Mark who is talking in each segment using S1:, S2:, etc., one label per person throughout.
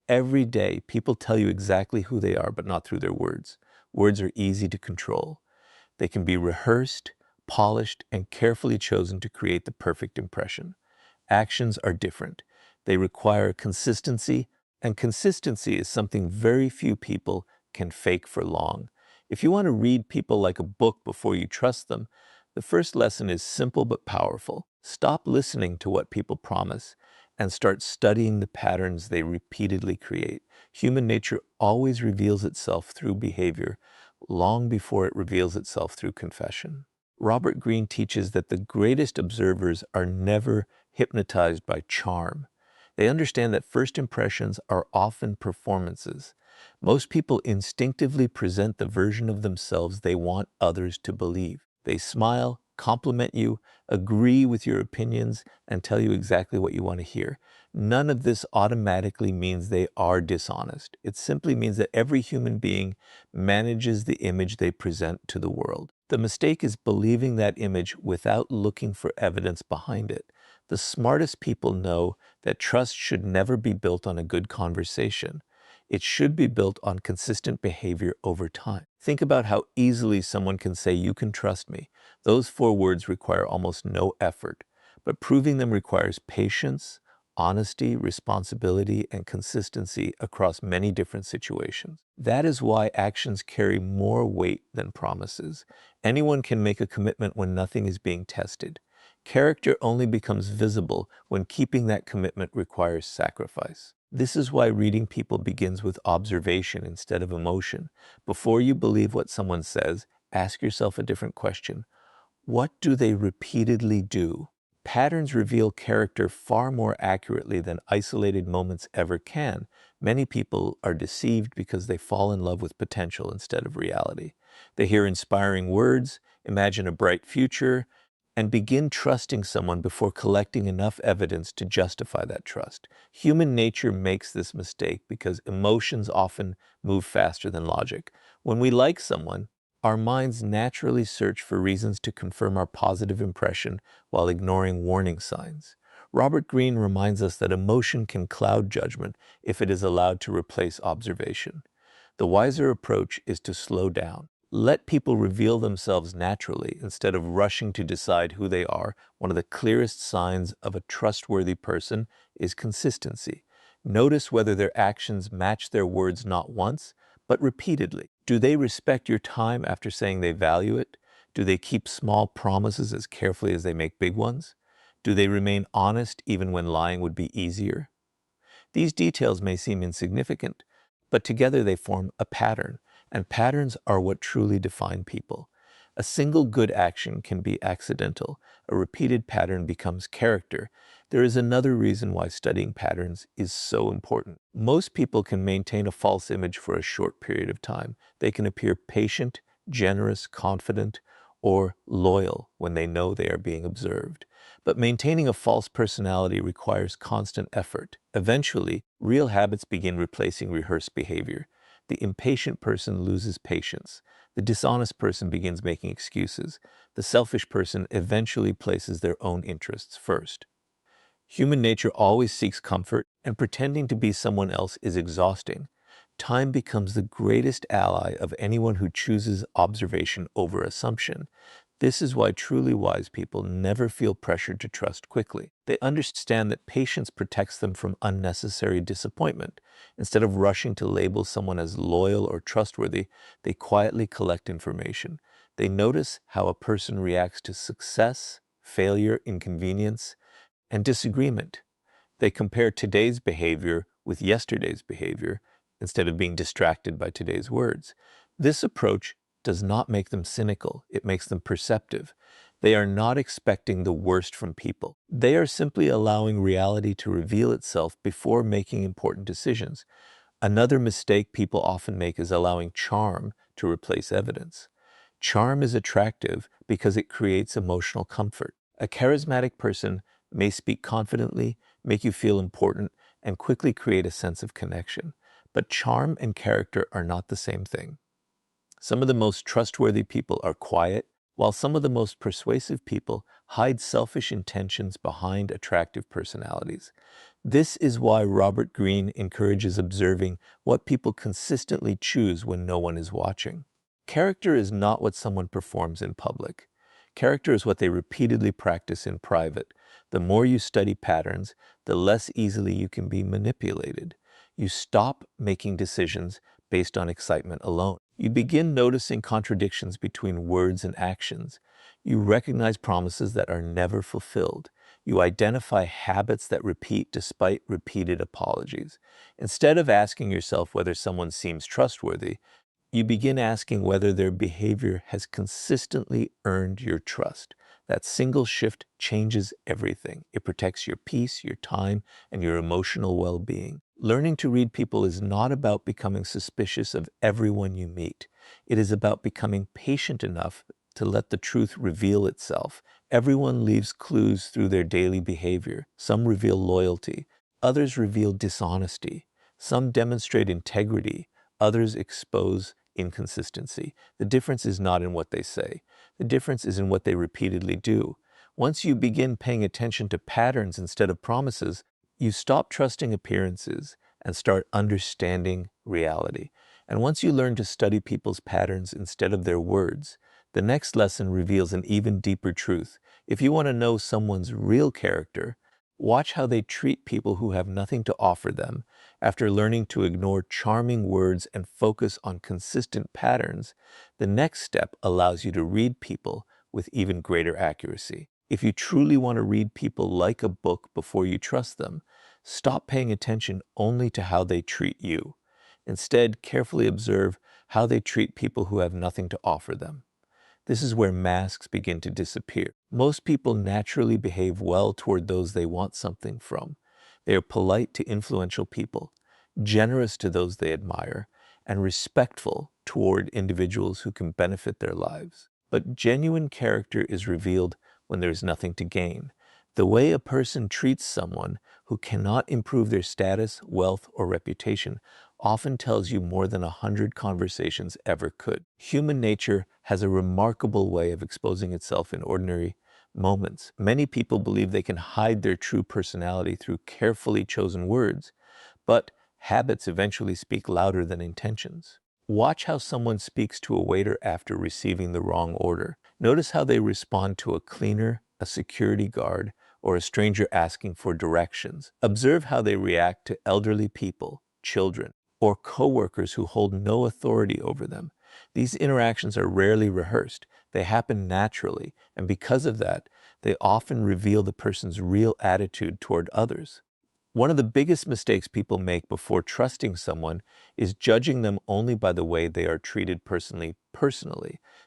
S1: Every day, people tell you exactly who they are, but not through their words. Words are easy to control. They can be rehearsed, polished, and carefully chosen to create the perfect impression. Actions are different. They require consistency, and consistency is something very few people can fake for long. If you want to read people like a book before you trust them, the first lesson is simple but powerful. Stop listening to what people promise and start studying the patterns they repeatedly create. Human nature always reveals itself through behavior long before it reveals itself through confession. Robert Greene teaches that the greatest observers are never hypnotized by charm. They understand that first impressions are often performances. Most people instinctively present the version of themselves they want others to believe. They smile, compliment you, agree with your opinions, and tell you exactly what you want to hear. None of this automatically means they are dishonest. It simply means that every human being manages the image they present to the world. The mistake is believing that image without looking for evidence behind it. The smartest people know that trust should never be built on a good conversation. It should be built on consistent behavior over time. Think about how easily someone can say, "You can trust me." Those 4 words require almost no effort, but proving them requires patience, honesty, responsibility, and consistency across many different situations. That is why actions carry more weight than promises. Anyone can make a commitment when nothing is being tested. Character only becomes visible when keeping that commitment requires sacrifice. This is why reading people begins with observation instead of emotion. Before you believe what someone says, ask yourself a different question. What do they repeatedly do? Patterns reveal character far more accurately than isolated moments ever can. Many people are deceived because they fall in love with potential instead of reality. They hear inspiring words, imagine a bright future, and begin trusting someone before collecting enough evidence to justify that trust. Human nature makes this mistake because emotions often move faster than logic. When we like someone, our minds naturally search for reasons to confirm our positive impression while ignoring warning signs. Robert Greene reminds us that emotion can cloud judgment if it is allowed to replace observation. The wiser approach is to slow down. Let people reveal themselves naturally instead of rushing to decide who they are. One of the clearest signs of a trustworthy person is consistency. Notice whether their actions match their words not once, but repeatedly. Do they respect your time after saying they value it? Do they keep small promises as carefully as they make big ones? Do they remain honest even when lying would be easier? These details may seem insignificant, but together they form a pattern, and patterns are what truly define people. A single good action can be accidental. A repeated pattern becomes character. There is another reason why studying patterns is so important. Most people can maintain a false image for a short period of time. They can appear patient, generous, confident, or loyal when they know they are being observed. But maintaining a false personality requires constant effort. Eventually, real habits begin replacing rehearsed behavior. The impatient person loses patience. The dishonest person begins making excuses. The selfish person eventually places their own interests first. Human nature always seeks comfort, and pretending to be someone else is exhausting. Time becomes the greatest ally of anyone who chooses observation over assumption. This is why truly wise people never feel pressured to trust quickly. They understand that patience protects them from unnecessary disappointment. Instead of rushing to label someone as loyal or trustworthy, they quietly collect information. They notice how a person reacts to success, failure, inconvenience, and disagreement. They compare today's behavior with yesterday's behavior instead of being distracted by today's words. This approach does not make them cynical, it makes them perceptive. They are not expecting the worst from people. They are simply allowing reality to reveal itself before making important decisions. Another mistake people often make is allowing charm to replace evidence. Charm is attractive because it creates emotional comfort. A charismatic person may speak confidently, make you feel important, and quickly create a sense of connection. But charm and character are not the same thing. Some of the most trustworthy people are quiet, while some of the most persuasive people hide selfish intentions behind attractive personalities. This is why Robert Greene encourages observing what people consistently choose when no one is watching. Character is not what someone performs in public. Character is what they repeatedly practice in private. The more you study patterns, the less easily you can be manipulated. You stop making decisions based on excitement alone. You begin noticing contradictions between words and actions. You recognize promises that are never fulfilled. You identify habits that repeat despite repeated apologies. Instead of asking yourself whether someone seems trustworthy, you begin asking whether their behavior has consistently earned your trust. That single shift changes everything. It protects your peace, your time, and your emotional well-being. Learning to read people is not about becoming suspicious of everyone you meet. It is about becoming patient enough to let the truth reveal itself. Everyone leaves clues through their daily behavior. Some reveal loyalty, others reveal dishonesty. Some demonstrate integrity, others expose inconsistency. The difference is not in what they say. The difference is in what they repeatedly do. Once you begin paying attention to patterns instead of promises, you stop trusting appearances and start understanding reality. And once you learn to study people's patterns instead of their words, the next lesson reveals an even deeper truth. If you want to know someone's real character, watch how they treat people who have nothing to offer them. After learning to ignore charming words and focus on consistent patterns, the next step allows you to read people with even greater accuracy. If you truly want to read people like a book before you trust them, stop paying attention only to how they treat you. Instead, carefully observe how they treat people who have nothing to offer them. This is where masks begin to disappear. Most people naturally behave well toward those they want something from. They are polite to influential people, generous to those they admire, and respectful toward individuals who can benefit their lives. But genuine character is revealed when there is nothing to gain. The way a person treats someone who cannot improve their status, wealth, or reputation often tells you more than 100 conversations ever could. Human nature has a remarkable way of exposing itself in ordinary moments. Many people believe they can hide their true personality through carefully chosen words, but habits eventually speak louder than intentions. Watch how someone speaks to a waiter after receiving the wrong order. Notice how they respond to a cleaner, a security guard, or a stranger asking for directions. Observe how they react to elderly people, children, or coworkers who hold no authority over them. These interactions are rarely rehearsed. They happen naturally, and because of that, they often reveal the person's real attitude toward others. One of the biggest mistakes people make before trusting someone is judging them only by the way they are treated personally.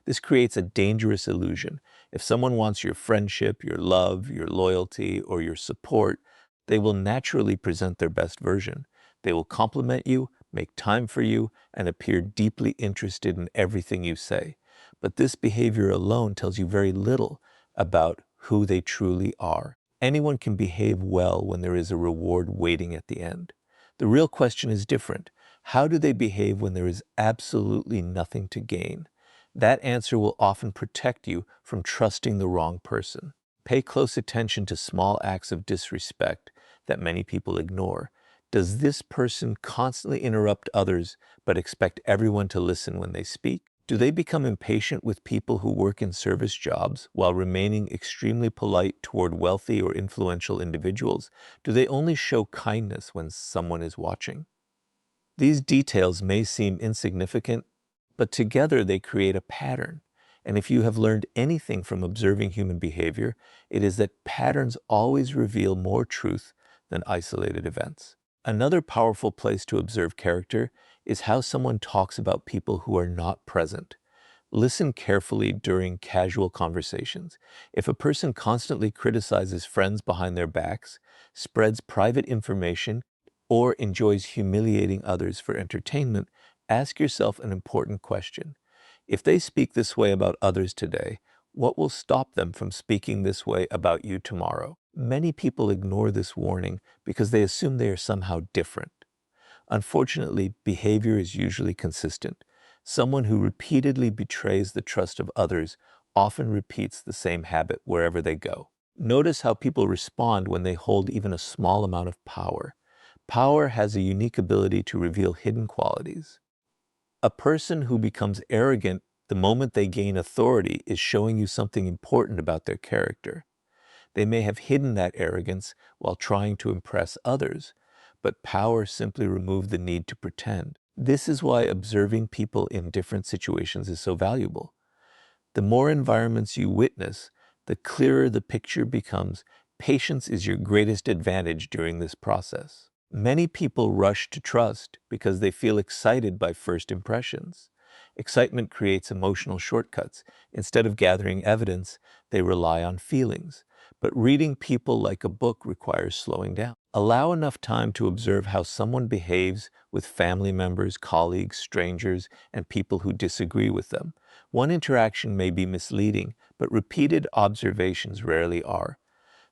S1: This creates a dangerous illusion. If someone wants your friendship, your love, your loyalty, or your support, they will naturally present their best version. They will compliment you, make time for you, and appear deeply interested in everything you say. But this behavior alone tells you very little about who they truly are. Anyone can behave well when there is a reward waiting at the end. The real question is different. How do they behave when there is absolutely nothing to gain? That answer will often protect you from trusting the wrong person. Pay close attention to small acts of disrespect that many people ignore. Does this person constantly interrupt others but expect everyone to listen when they speak? Do they become impatient with people who work in service jobs while remaining extremely polite toward wealthy or influential individuals? Do they only show kindness when someone is watching? These details may seem insignificant, but together they create a pattern. And if you have learned anything from observing human behavior, it is that patterns always reveal more truth than isolated events. Another powerful place to observe character is how someone talks about people who are not present. Listen carefully during casual conversations. If a person constantly criticizes friends behind their backs, spreads private information, or enjoys humiliating others for entertainment, ask yourself an important question. If they speak this way about others today, what will stop them from speaking this way about you tomorrow? Many people ignore this warning because they assume they are somehow different. Unfortunately, behavior is usually consistent. Someone who repeatedly betrays the trust of others often repeats the same habit wherever they go. Notice how people respond when they hold even a small amount of power. Power has a unique ability to reveal hidden qualities. A person who becomes arrogant the moment they gain authority is showing you something important about their character. They may have hidden that arrogance while trying to impress others, but power simply removed the need to pretend. This is why observing people in different situations is so valuable. The more environments you witness, the clearer the picture becomes. Patience is your greatest advantage during this process. Many people rush to trust because they feel excited by first impressions. Excitement creates emotional shortcuts. Instead of gathering evidence, they rely on feelings. But reading people like a book requires slowing down. Allow enough time to observe how someone behaves with family members, colleagues, strangers, and people who disagree with them. One interaction may be misleading, but repeated observations rarely are.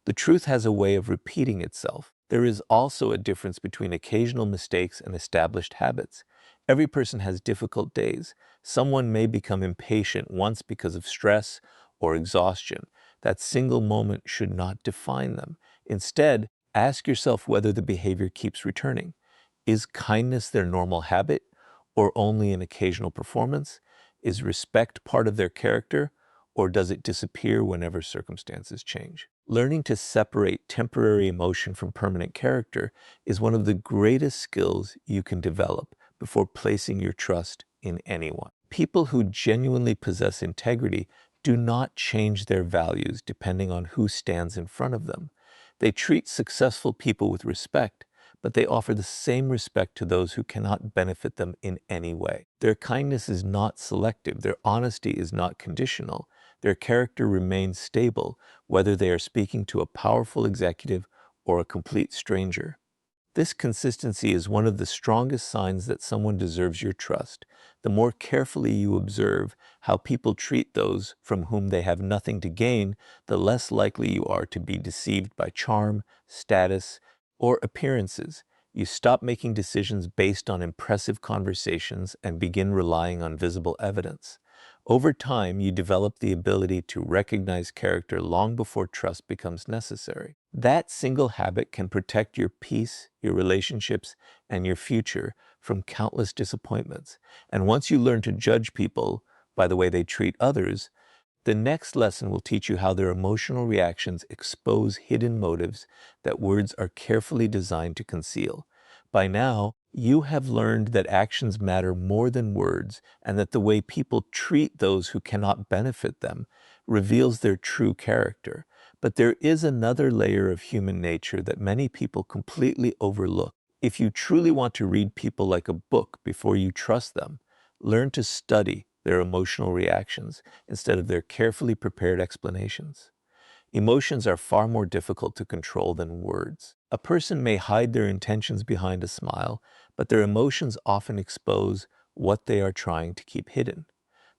S1: The truth has a way of repeating itself. There is also a difference between occasional mistakes and established habits. Every person has difficult days. Someone may become impatient once because of stress or exhaustion. That single moment should not define them. Instead, ask yourself whether the behavior keeps returning. Is kindness their normal habit or only an occasional performance? Is respect part of their character, or does it disappear whenever circumstances change? Learning to separate temporary emotion from permanent character is one of the greatest skills you can develop before placing your trust in anyone. People who genuinely possess integrity do not change their values depending on who stands in front of them. They treat successful people with respect, but they offer the same respect to those who cannot benefit them in any way. Their kindness is not selective. Their honesty is not conditional. Their character remains stable, whether they are speaking to a powerful executive or a complete stranger. This consistency is one of the strongest signs that someone deserves your trust. The more carefully you observe how people treat those from whom they have nothing to gain, the less likely you are to be deceived by charm, status, or appearances. You stop making decisions based on impressive conversations and begin relying on visible evidence. Over time, you develop the ability to recognize character long before trust becomes necessary. That single habit can protect your peace, your relationships, and your future from countless disappointments. And once you learn to judge people by the way they treat others, the next lesson will teach you how their emotional reactions expose hidden motives that words are carefully designed to conceal. By now, you have learned that actions matter more than words, and that the way people treat those who cannot benefit them reveals their true character. But there is another layer of human nature that many people completely overlook. If you truly want to read people like a book before you trust them, learn to study their emotional reactions instead of their carefully prepared explanations. Emotions are far more difficult to control than words. A person may hide their intentions behind a smile, but their emotions often expose what they are trying to keep hidden.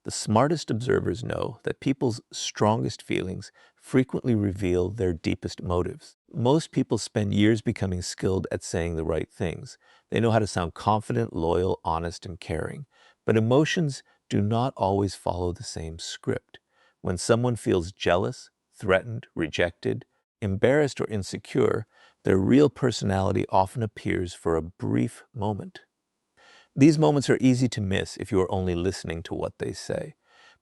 S1: The smartest observers know that people's strongest feelings frequently reveal their deepest motives. Most people spend years becoming skilled at saying the right things. They know how to sound confident, loyal, honest, and caring. But emotions do not always follow the same script. When someone feels jealous, threatened, rejected, embarrassed, or insecure, their real personality often appears for a brief moment. These moments are easy to miss if you are only listening to what they say.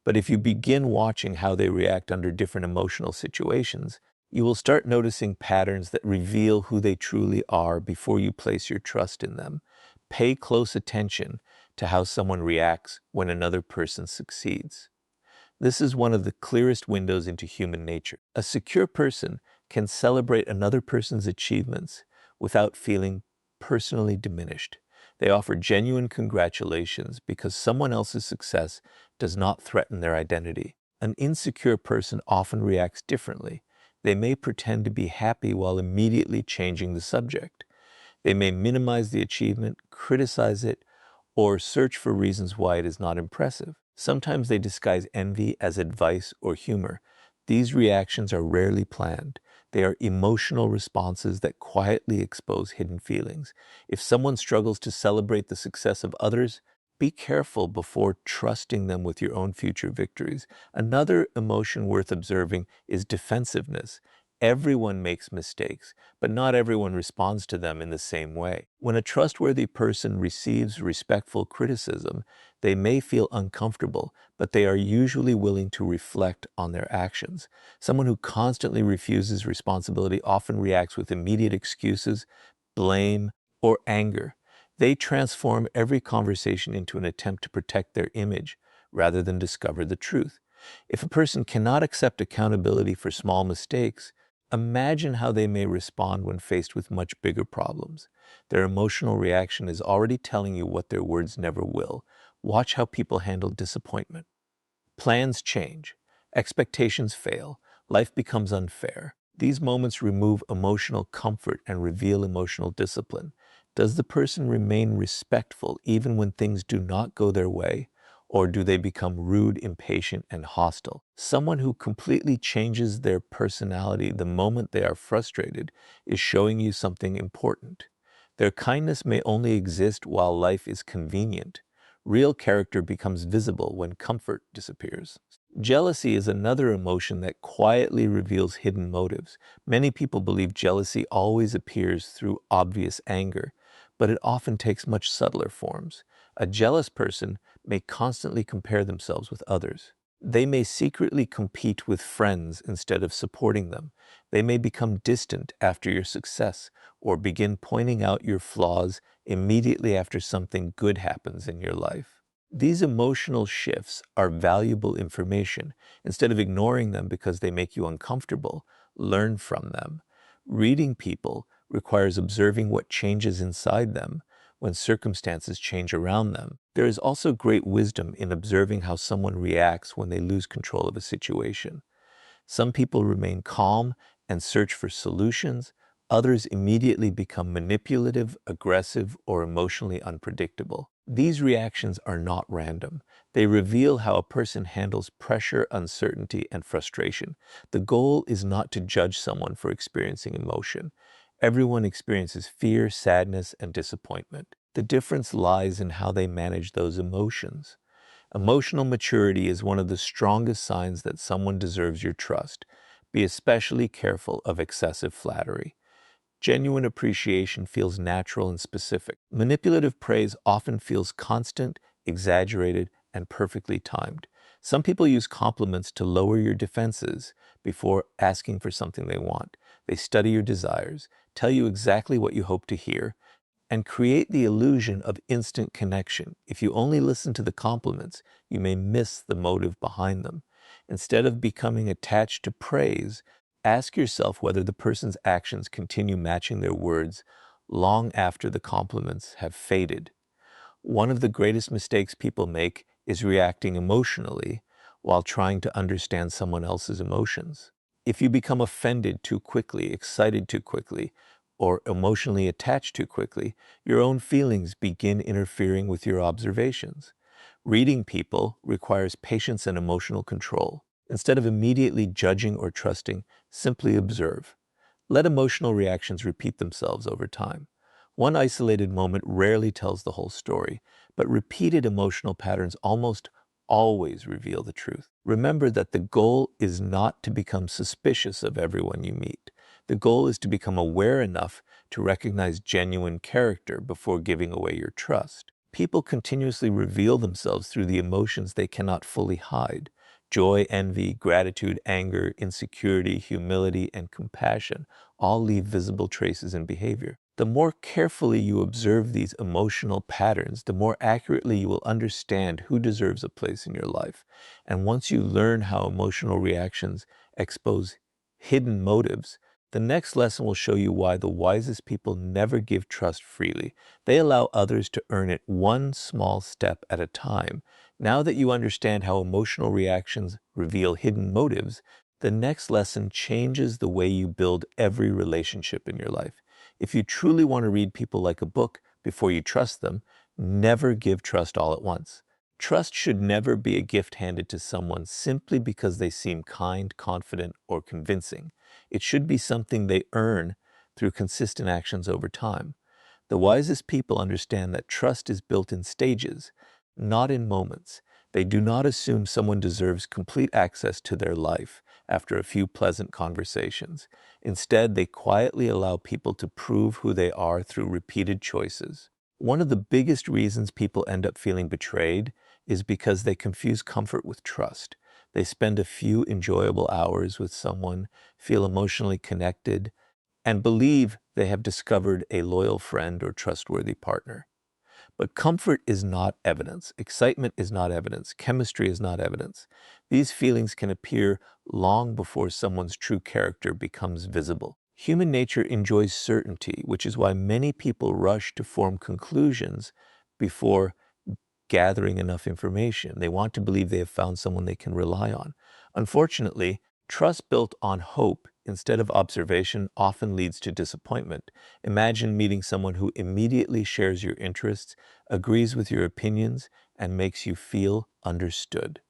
S1: But if you begin watching how they react under different emotional situations, you will start noticing patterns that reveal who they truly are before you place your trust in them. Pay close attention to how someone reacts when another person succeeds. This is one of the clearest windows into human nature. A secure person can celebrate another person's achievements without feeling personally diminished. They offer genuine congratulations because someone else's success does not threaten their identity. An insecure person often reacts differently. They may pretend to be happy while immediately changing the subject. They may minimize the achievement, criticize it, or search for reasons why it is not impressive. Sometimes they disguise envy as advice or humor. These reactions are rarely planned. They are emotional responses that quietly expose hidden feelings. If someone struggles to celebrate the success of others, be careful before trusting them with your own future victories. Another emotion worth observing is defensiveness. Everyone makes mistakes, but not everyone responds to them in the same way. When a trustworthy person receives respectful criticism, they may feel uncomfortable, but they are usually willing to reflect on their actions. Someone who constantly refuses responsibility often reacts with immediate excuses, blame, or anger. They transform every conversation into an attempt to protect their image rather than discover the truth. If a person cannot accept accountability for small mistakes, imagine how they may respond when faced with much bigger problems. Their emotional reaction is already telling you what their words never will. Watch how people handle disappointment. Plans change, expectations fail, life becomes unfair. These moments remove emotional comfort and reveal emotional discipline. Does the person remain respectful even when things do not go their way? Or do they become rude, impatient, and hostile? Someone who completely changes their personality the moment they are frustrated is showing you something important. Their kindness may only exist while life is convenient. Real character becomes visible when comfort disappears. Jealousy is another emotion that quietly reveals hidden motives. Many people believe jealousy always appears through obvious anger, but it often takes much subtler forms. A jealous person may constantly compare themselves with others. They may secretly compete with friends instead of supporting them. They may become distant after your success or begin pointing out your flaws immediately after something good happens in your life. These emotional shifts are valuable information. Instead of ignoring them because they make you uncomfortable, learn from them. Reading people requires observing what changes inside them when circumstances change around them. There is also great wisdom in observing how someone reacts when they lose control of a situation. Some people remain calm and search for solutions. Others immediately become manipulative, aggressive, or emotionally unpredictable. These reactions are not random. They reveal how a person handles pressure, uncertainty, and frustration. The goal is not to judge someone for experiencing emotion. Everyone experiences fear, sadness, and disappointment. The difference lies in how they manage those emotions. Emotional maturity is one of the strongest signs that someone deserves your trust. Be especially careful of excessive flattery. Genuine appreciation feels natural and specific. Manipulative praise often feels constant, exaggerated, and perfectly timed. Some people use compliments to lower your defenses before asking for something they want. They study your desires, tell you exactly what you hope to hear, and create the illusion of instant connection. If you only listen to the compliments, you may miss the motive behind them. Instead of becoming attached to praise, ask yourself whether the person's actions continue matching their words long after the compliments have faded. One of the greatest mistakes people make is reacting emotionally while trying to understand someone else's emotions. If you become offended too quickly, excited too quickly, or emotionally attached too quickly, your own feelings begin interfering with your observations. Reading people requires patience and emotional control. Instead of immediately judging or trusting, simply observe. Let emotional reactions repeat themselves over time. One isolated moment rarely tells the whole story, but repeated emotional patterns almost always reveal the truth. Remember that the goal is not to become suspicious of everyone you meet. The goal is to become aware enough to recognize genuine character before giving away your trust. People continuously reveal themselves through the emotions they cannot fully hide. Joy, envy, gratitude, anger, insecurity, humility, and compassion all leave visible traces in behavior. The more carefully you observe these emotional patterns, the more accurately you will understand who deserves a place in your life. And once you learn how emotional reactions expose hidden motives, the next lesson will show you why the wisest people never give trust freely. They allow others to earn it one small step at a time. Now that you understand how emotional reactions reveal hidden motives, the next lesson changes the way you build every relationship in your life. If you truly want to read people like a book before you trust them, never give trust all at once. Trust should never be a gift handed to someone simply because they seem kind, confident, or convincing. It should be something they earn through consistent actions over time. The wisest people understand that trust is built in stages, not in moments. They do not assume someone deserves complete access to their life. after a few pleasant conversations. Instead, they quietly allow people to prove who they are through repeated choices. One of the biggest reasons people end up feeling betrayed is because they confuse comfort with trust. They spend a few enjoyable hours with someone, feel emotionally connected, and believe they have discovered a loyal friend or trustworthy partner. But comfort is not evidence. Excitement is not evidence. Chemistry is not evidence. These feelings can appear long before someone's true character becomes visible. Human nature enjoys certainty, which is why many people rush to form conclusions before gathering enough information. They want to believe they have found someone they can rely on. Unfortunately, trust built on hope instead of observation often leads to disappointment. Imagine meeting someone who immediately shares your interests, agrees with your opinions, and makes you feel understood.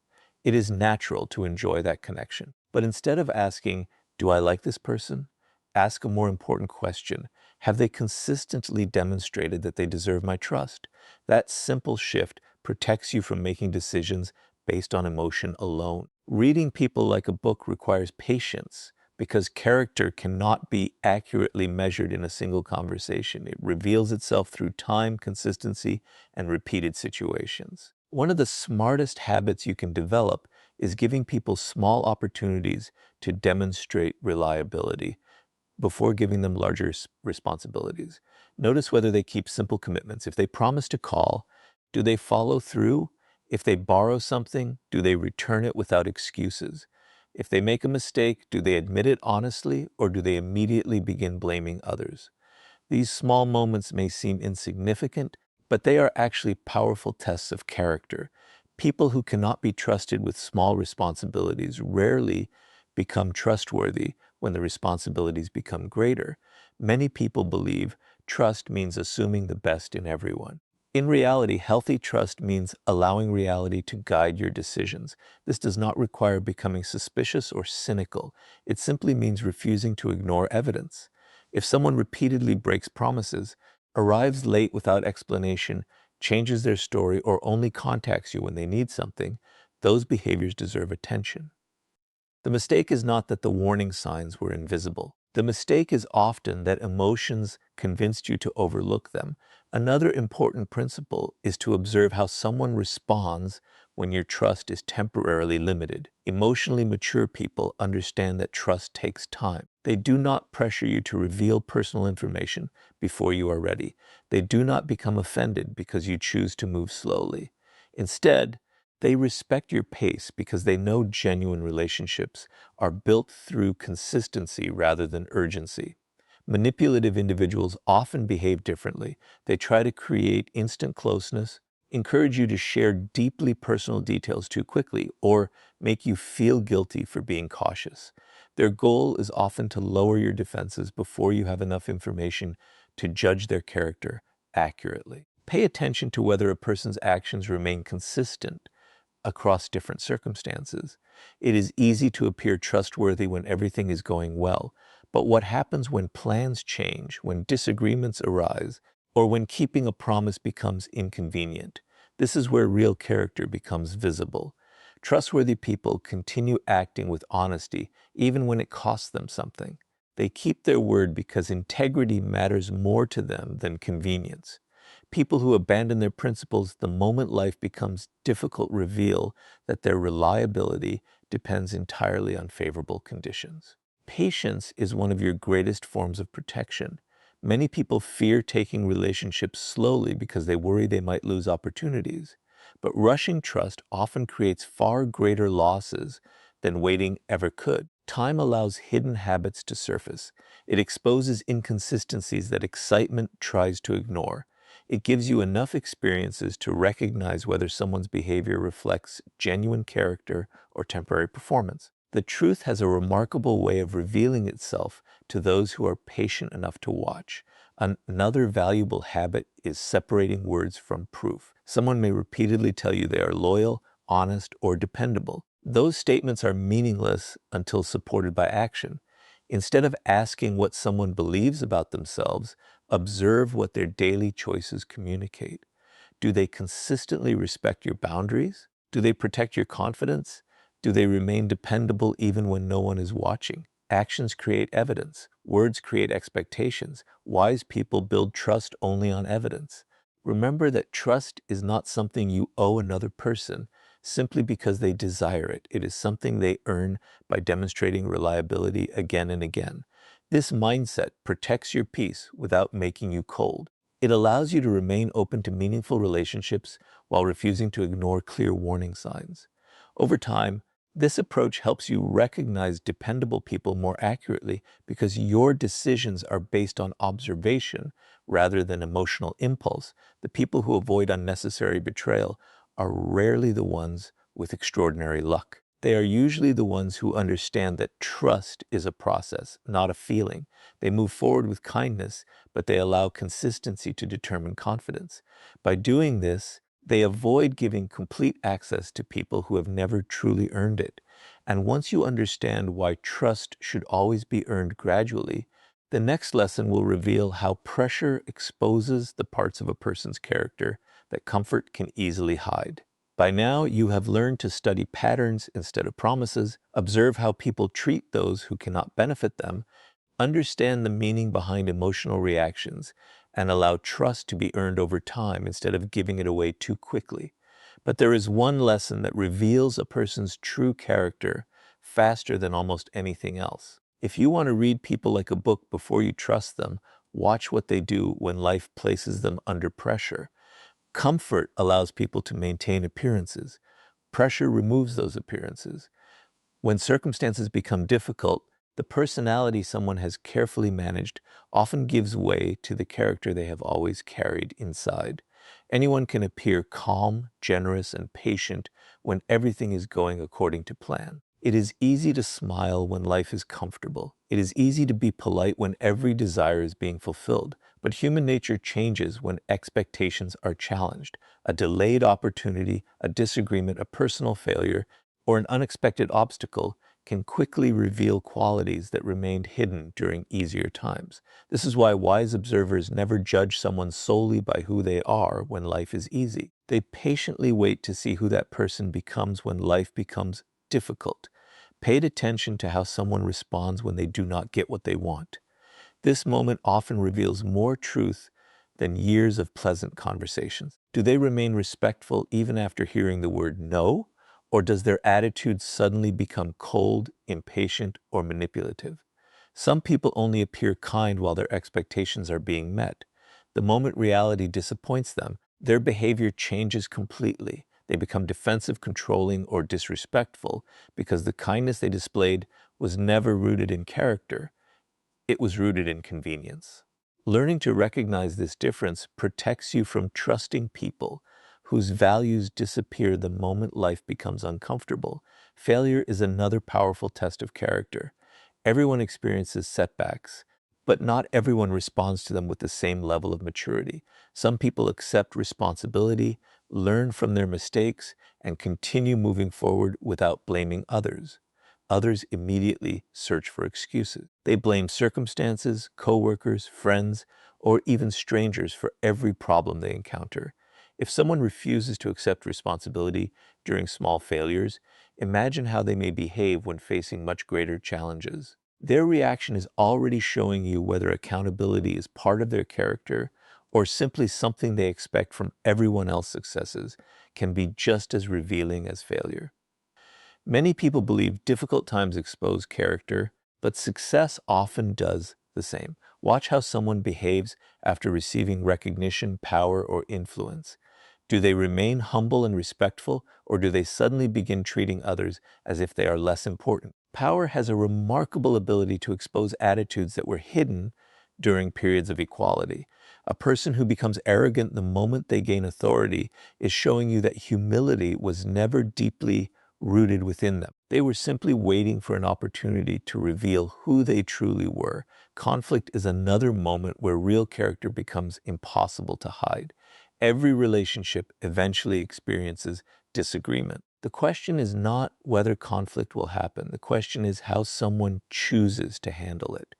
S1: It is natural to enjoy that connection. But instead of asking, "Do I like this person?" ask a more important question. Have they consistently demonstrated that they deserve my trust? That simple shift protects you from making decisions based on emotion alone. Reading people like a book requires patience because character cannot be accurately measured in a single conversation. It reveals itself through time, consistency, and repeated situations. One of the smartest habits you can develop is giving people small opportunities to demonstrate reliability before giving them larger responsibilities. Notice whether they keep simple commitments. If they promise to call, do they follow through? If they borrow something, do they return it without excuses? If they make a mistake, do they admit it honestly, or do they immediately begin blaming others? These small moments may seem insignificant, but they are actually powerful tests of character. People who cannot be trusted with small responsibilities rarely become trustworthy when the responsibilities become greater. Many people believe trust means assuming the best in everyone. In reality, healthy trust means allowing reality to guide your decisions. This does not require becoming suspicious or cynical. It simply means refusing to ignore evidence. If someone repeatedly breaks promises, arrives late without explanation, changes their story, or only contacts you when they need something, those behaviors deserve attention. The mistake is not that the warning signs were invisible. The mistake is often that emotions convinced you to overlook them. Another important principle is to observe how someone responds when your trust is temporarily limited. Emotionally mature people understand that trust takes time. They do not pressure you to reveal personal information before you are ready. They do not become offended because you choose to move slowly. Instead, they respect your pace because they know genuine relationships are built through consistency rather than urgency. Manipulative individuals often behave differently. They try to create instant closeness, encourage you to share deeply personal details too quickly, or make you feel guilty for being cautious. Their goal is often to lower your defenses before you have enough information to judge their character accurately. Pay attention to whether a person's actions remain consistent across different circumstances. It is easy to appear trustworthy when everything is going well, but what happens when plans change, when disagreements arise, or when keeping a promise becomes inconvenient? This is where real character becomes visible. Trustworthy people continue acting with honesty even when it costs them something. They keep their word because integrity matters more to them than convenience. People who abandon their principles the moment life becomes difficult reveal that their reliability depends entirely on favorable conditions. Patience is one of your greatest forms of protection. Many people fear taking relationships slowly because they worry they might lose opportunities. But rushing trust often creates far greater losses than waiting ever could. Time allows hidden habits to surface. It exposes inconsistencies that excitement tries to ignore. It gives you enough experiences to recognize whether someone's behavior reflects genuine character or temporary performance. The truth has a remarkable way of revealing itself to those who are patient enough to watch. Another valuable habit is separating words from proof. Someone may repeatedly tell you they are loyal, honest, or dependable. Those statements are meaningless until supported by action. Instead of asking what someone believes about themselves, observe what their daily choices communicate. Do they consistently respect your boundaries? Do they protect your confidence? Do they remain dependable even when no one is watching? Actions create evidence. Words create expectations. Wise people build trust only on evidence. Remember that trust is not something you owe another person simply because they desire it. It is something they earn by demonstrating reliability again and again. This mindset protects your peace without making you cold. It allows you to remain open to meaningful relationships while refusing to ignore clear warning signs. Over time, this approach helps you recognize dependable people more accurately because your decisions are based on observation rather than emotional impulse. The people who avoid unnecessary betrayal are rarely the ones with extraordinary luck. They are usually the ones who understand that trust is a process, not a feeling. They move forward with kindness, but they allow consistency to determine confidence. By doing this, they avoid giving complete access to people who have never truly earned it. And once you understand why trust should always be earned gradually, the next lesson will reveal how pressure exposes the parts of a person's character that comfort can easily hide. By now, you have learned to study patterns instead of promises, observe how people treat those who cannot benefit them, understand the meaning behind emotional reactions, and allow trust to be earned over time instead of giving it away too quickly. But there is one lesson that reveals a person's true character faster than almost anything else. If you want to read people like a book before you trust them, watch what they do when life places them under pressure. Comfort allows people to maintain appearances. Pressure removes those appearances. When circumstances become difficult, the personality someone has carefully managed often gives way to the character they have always carried inside. Anyone can appear calm, generous, and patient when everything is going according to plan. It is easy to smile when life is comfortable. It is easy to be polite when every desire is being fulfilled. But human nature changes when expectations are challenged. A delayed opportunity, a disagreement, a personal failure, or an unexpected obstacle can quickly reveal qualities that remained hidden during easier times. This is why wise observers never judge someone solely by who they are when life is easy. They patiently wait to see who that person becomes when life becomes difficult. Pay attention to how someone responds when they do not get what they want. This moment often reveals more truth than years of pleasant conversations. Do they remain respectful even after hearing the word no? Or does their attitude suddenly become cold, impatient, or manipulative? Some people only appear kind while their expectations are being met. The moment reality disappoints them, their behavior changes completely. They become defensive, controlling, or disrespectful because the kindness they displayed was never rooted in character. It was rooted in convenience. Learning to recognize this difference protects you from trusting people whose values disappear the moment life becomes uncomfortable. Failure is another powerful test of character. Everyone experiences setbacks, but not everyone responds to them with the same level of maturity. Some people accept responsibility, learn from their mistakes, and continue moving forward without blaming others. Others immediately search for excuses. They blame circumstances, coworkers, friends, or even strangers for every problem they encounter. If someone refuses to accept responsibility during small failures, imagine how they may behave when facing much greater challenges. Their reaction is already showing you whether accountability is part of their character or simply something they expect from everyone else's successes can be just as revealing as failure. Many people believe difficult times expose character, but success often does the same. Watch how someone behaves after receiving recognition, power, or influence. Do they remain humble and respectful, or do they suddenly begin treating others as if they are less important? Power has a remarkable ability to expose attitudes that were hidden during periods of equality. A person who becomes arrogant the moment they gain authority is showing you that humility was never deeply rooted within them. They were simply waiting for an opportunity to reveal who they truly were. Conflict is another moment where real character becomes impossible to hide. Every relationship eventually experiences disagreement. The question is not whether conflict will happen. The question is how someone chooses to handle it.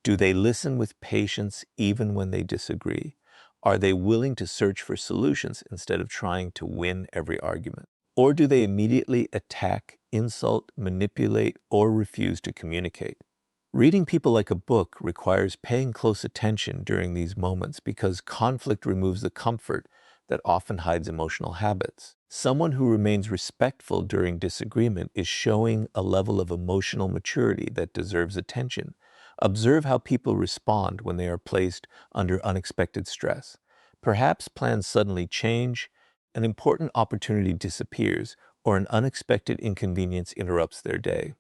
S1: Do they listen with patience even when they disagree? Are they willing to search for solutions instead of trying to win every argument? Or do they immediately attack insult, manipulate, or refuse to communicate. Reading people like a book requires paying close attention during these moments because conflict removes the comfort that often hides emotional habits. Someone who remains respectful during disagreement is showing a level of emotional maturity that deserves attention. Observe how people respond when they are placed under unexpected stress. Perhaps plans suddenly change, an important opportunity disappears, or an unexpected inconvenience interrupts their day.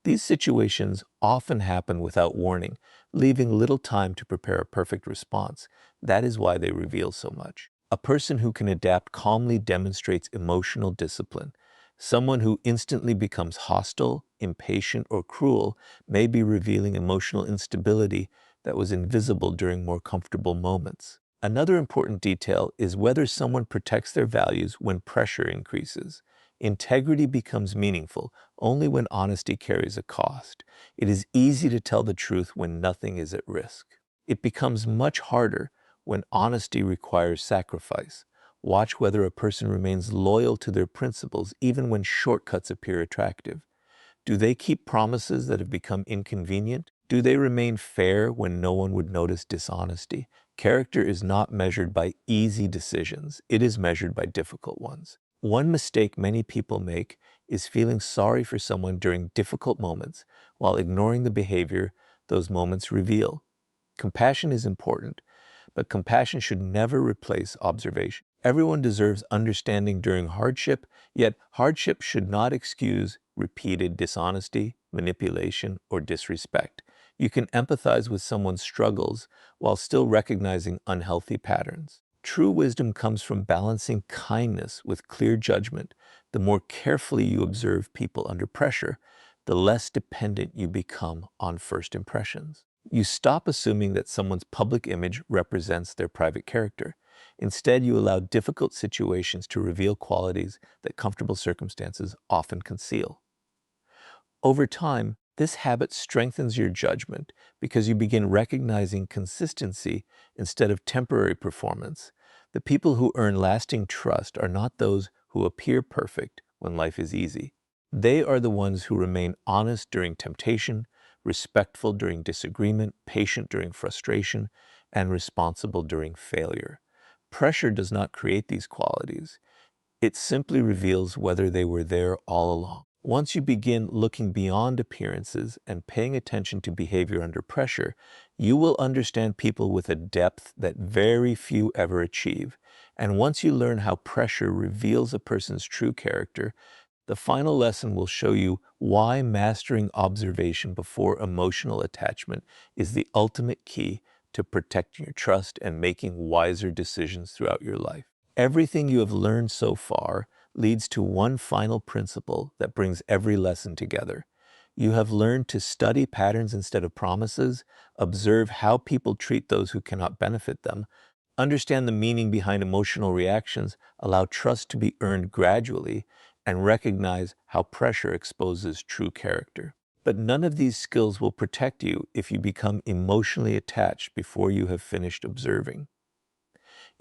S1: These situations often happen without warning, leaving little time to prepare a perfect response. That is why they reveal so much. A person who can adapt calmly demonstrates emotional discipline. Someone who instantly becomes hostile, impatient, or cruel may be revealing emotional instability that was invisible during more comfortable moments. Another important detail is whether someone protects their values when pressure increases. Integrity becomes meaningful only when honesty carries a cost. It is easy to tell the truth when nothing is at risk. It becomes much harder when honesty requires sacrifice. Watch whether a person remains loyal to their principles even when shortcuts appear attractive. Do they keep promises that have become inconvenient? Do they remain fair when no one would notice dishonesty? Character is not measured by easy decisions. It is measured by difficult ones. One mistake many people make is feeling sorry for someone during difficult moments while ignoring the behavior those moments reveal. Compassion is important, but compassion should never replace observation. Everyone deserves understanding during hardship, yet hardship should not excuse repeated dishonesty, manipulation, or disrespect. You can empathize with someone's struggles while still recognizing unhealthy patterns. True wisdom comes from balancing kindness with clear judgment. The more carefully you observe people under pressure, the less dependent you become on first impressions. You stop assuming that someone's public image represents their private character. Instead, you allow difficult situations to reveal qualities that comfortable circumstances often conceal. Over time, this habit strengthens your judgment because you begin recognizing consistency instead of temporary performance. The people who earn lasting trust are not those who appear perfect when life is easy. They are the ones who remain honest during temptation, respectful during disagreement, patient during frustration, and responsible during failure. Pressure does not create these qualities. It simply reveals whether they were there all along. Once you begin looking beyond appearances and paying attention to behavior under pressure, you will understand people with a depth that very few ever achieve. And once you learn how pressure reveals a person's true character, the final lesson will show you why mastering observation before emotional attachment is the ultimate key to protecting your trust and making wiser decisions throughout your life. Everything you have learned so far leads to one final principle that brings every lesson together. You have learned to study patterns instead of promises, observe how people treat those who cannot benefit them, understand the meaning behind emotional reactions, allow trust to be earned gradually, and recognize how pressure exposes true character. But none of these skills will protect you if you become emotionally attached before you have finished observing.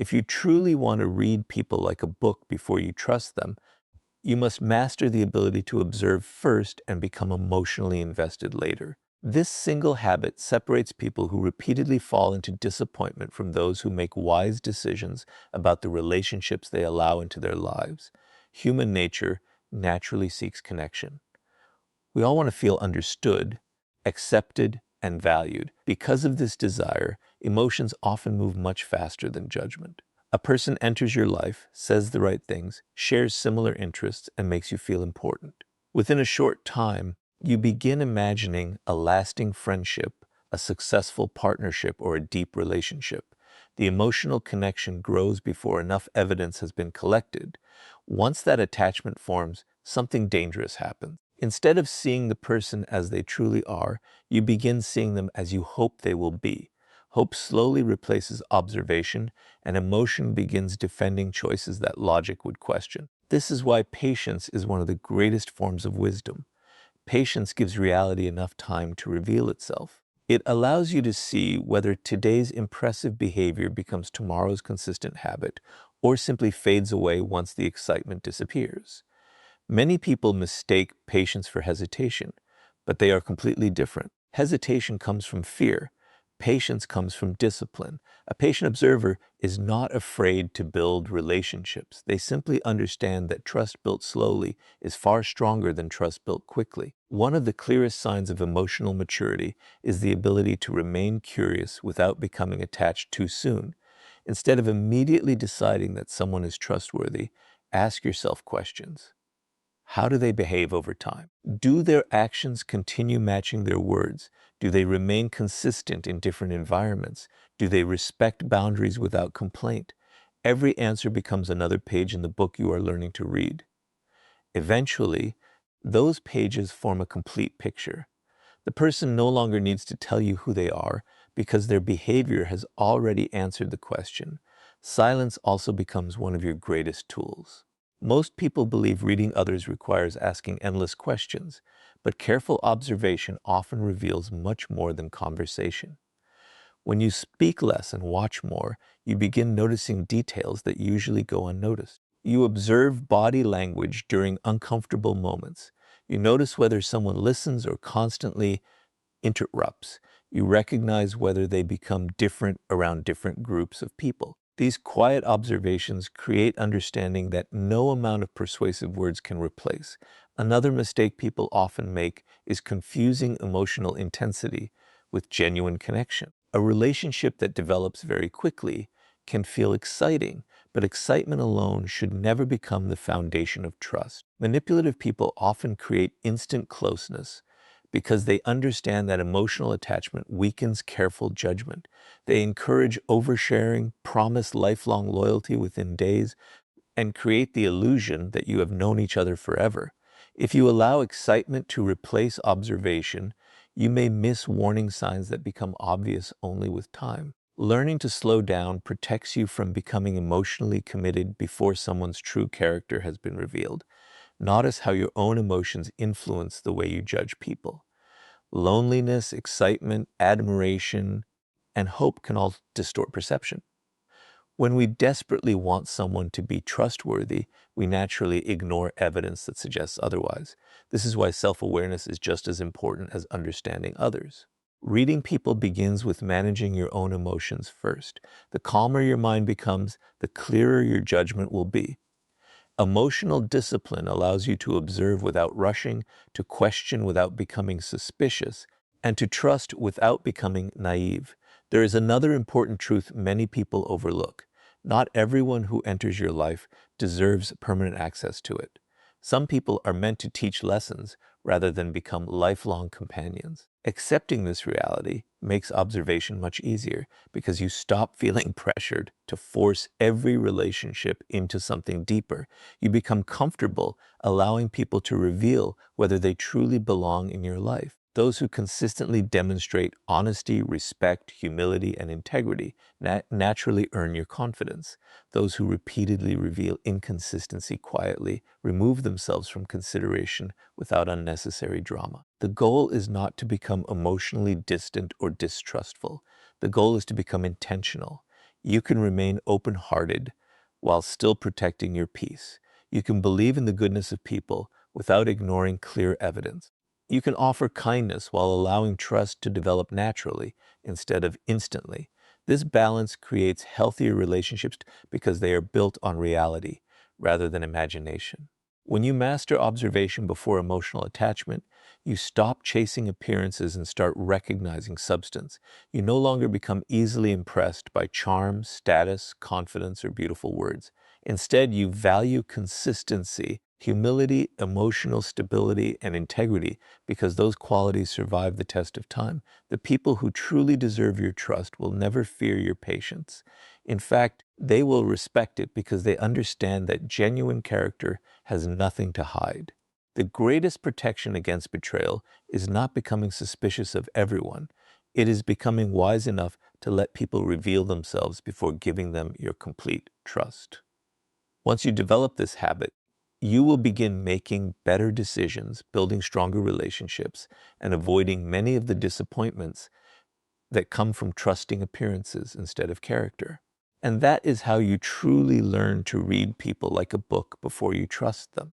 S1: If you truly want to read people like a book before you trust them, you must master the ability to observe first and become emotionally invested later. This single habit separates people who repeatedly fall into disappointment from those who make wise decisions about the relationships they allow into their lives. Human nature naturally seeks connection. We all want to feel understood, accepted, and valued. Because of this desire, emotions often move much faster than judgment. A person enters your life, says the right things, shares similar interests, and makes you feel important. Within a short time, you begin imagining a lasting friendship, a successful partnership, or a deep relationship. The emotional connection grows before enough evidence has been collected. Once that attachment forms, something dangerous happens. Instead of seeing the person as they truly are, you begin seeing them as you hope they will be. Hope slowly replaces observation, and emotion begins defending choices that logic would question. This is why patience is one of the greatest forms of wisdom. Patience gives reality enough time to reveal itself. It allows you to see whether today's impressive behavior becomes tomorrow's consistent habit or simply fades away once the excitement disappears. Many people mistake patience for hesitation, but they are completely different. Hesitation comes from fear. Patience comes from discipline. A patient observer is not afraid to build relationships. They simply understand that trust built slowly is far stronger than trust built quickly. One of the clearest signs of emotional maturity is the ability to remain curious without becoming attached too soon. Instead of immediately deciding that someone is trustworthy, ask yourself questions. How do they behave over time? Do their actions continue matching their words? Do they remain consistent in different environments? Do they respect boundaries without complaint? Every answer becomes another page in the book you are learning to read. Eventually, those pages form a complete picture. The person no longer needs to tell you who they are because their behavior has already answered the question. Silence also becomes one of your greatest tools. Most people believe reading others requires asking endless questions, but careful observation often reveals much more than conversation. When you speak less and watch more, you begin noticing details that usually go unnoticed. You observe body language during uncomfortable moments. You notice whether someone listens or constantly interrupts. You recognize whether they become different around different groups of people. These quiet observations create understanding that no amount of persuasive words can replace. Another mistake people often make is confusing emotional intensity with genuine connection. A relationship that develops very quickly can feel exciting, but excitement alone should never become the foundation of trust. Manipulative people often create instant closeness because they understand that emotional attachment weakens careful judgment. They encourage oversharing, promise lifelong loyalty within days, and create the illusion that you have known each other forever. If you allow excitement to replace observation, you may miss warning signs that become obvious only with time. Learning to slow down protects you from becoming emotionally committed before someone's true character has been revealed. Notice how your own emotions influence the way you judge people. Loneliness, excitement, admiration, and hope can all distort perception. When we desperately want someone to be trustworthy, we naturally ignore evidence that suggests otherwise. This is why self-awareness is just as important as understanding others. Reading people begins with managing your own emotions first. The calmer your mind becomes, the clearer your judgment will be. Emotional discipline allows you to observe without rushing, to question without becoming suspicious, and to trust without becoming naive. There is another important truth many people overlook. Not everyone who enters your life deserves permanent access to it. Some people are meant to teach lessons rather than become lifelong companions. Accepting this reality makes observation much easier because you stop feeling pressured to force every relationship into something deeper. You become comfortable allowing people to reveal whether they truly belong in your life. Those who consistently demonstrate honesty, respect, humility, and integrity naturally earn your confidence. Those who repeatedly reveal inconsistency quietly remove themselves from consideration without unnecessary drama. The goal is not to become emotionally distant or distrustful. The goal is to become intentional. You can remain open-hearted while still protecting your peace. You can believe in the goodness of people without ignoring clear evidence. You can offer kindness while allowing trust to develop naturally instead of instantly. This balance creates healthier relationships because they are built on reality rather than imagination. When you master observation before emotional attachment, you stop chasing appearances and start recognizing substance. You no longer become easily impressed by charm, status, confidence, or beautiful words. Instead, you value consistency, humility, emotional stability, and integrity because those qualities survive the test of time. The people who truly deserve your trust will never fear your patience. In fact, they will respect it because they understand that genuine character has nothing to hide. The greatest protection against betrayal is not becoming suspicious of everyone. It is becoming wise enough to let people reveal themselves before giving them your complete trust. Once you develop this habit, you will begin making better decisions, building stronger relationships, and avoiding many of the disappointments that come from trusting appearances instead of character. And that is how you truly learn to read people like a book before you trust them.